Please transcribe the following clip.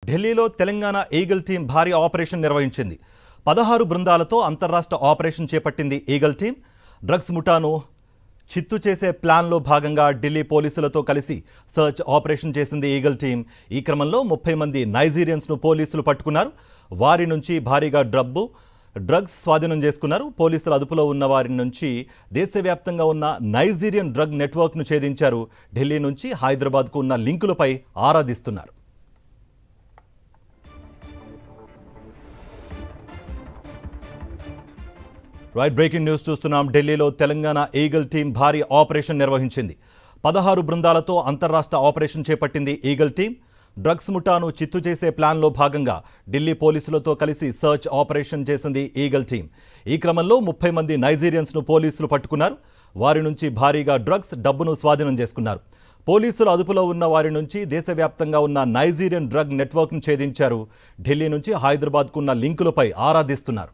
ఢిల్లీలో Telangana eagle team భారీ operation నిర్వహించింది. 16 బృందాలతో అంతర్రాష్ట్ర ఆపరేషన్ చేపట్టింది ఈగల్ టీం. డ్రగ్స్ ముఠాను చిత్తు చేసే ప్లాన్లో భాగంగా ఢిల్లీ పోలీసులతో కలిసి సర్చ్ ఆపరేషన్ చేసింది ఈగల్ టీం. ఈ క్రమంలో 30 మంది నైజీరియన్స్ను పోలీసులు పట్టుకున్నారు. వారి నుంచి భారీగా డ్రగ్స్ స్వాధీనం చేసుకున్నారు. పోలీసుల అదుపులో ఉన్న వారి నుంచి దేశవ్యాప్తంగా ఉన్న నైజీరియన్ డ్రగ్ నెట్వర్క్ను ఛేదించారు. ఢిల్లీ నుంచి హైదరాబాద్కు ఉన్న లింకులపై ఆరాధిస్తున్నారు. బ్రేకింగ్ న్యూస్ చూస్తున్నాం. ఢిల్లీలో తెలంగాణ ఈగల్ టీం భారీ ఆపరేషన్ నిర్వహించింది. 16 బృందాలతో అంతర్రాష్ట్ర ఆపరేషన్ చేపట్టింది ఈగల్ టీం. డ్రగ్స్ ముఠాను చిత్తు చేసే ప్లాన్లో భాగంగా ఢిల్లీ పోలీసులతో కలిసి సర్చ్ ఆపరేషన్ చేసింది ఈగల్ టీం. ఈ క్రమంలో 30 మంది నైజీరియన్స్ను పోలీసులు పట్టుకున్నారు. వారి నుంచి భారీగా డబ్బును స్వాధీనం చేసుకున్నారు. పోలీసుల అదుపులో ఉన్న వారి నుంచి దేశవ్యాప్తంగా ఉన్న నైజీరియన్ డ్రగ్ నెట్వర్క్ను ఛేదించారు. ఢిల్లీ నుంచి హైదరాబాద్కు ఉన్న లింకులపై ఆరాధిస్తున్నారు.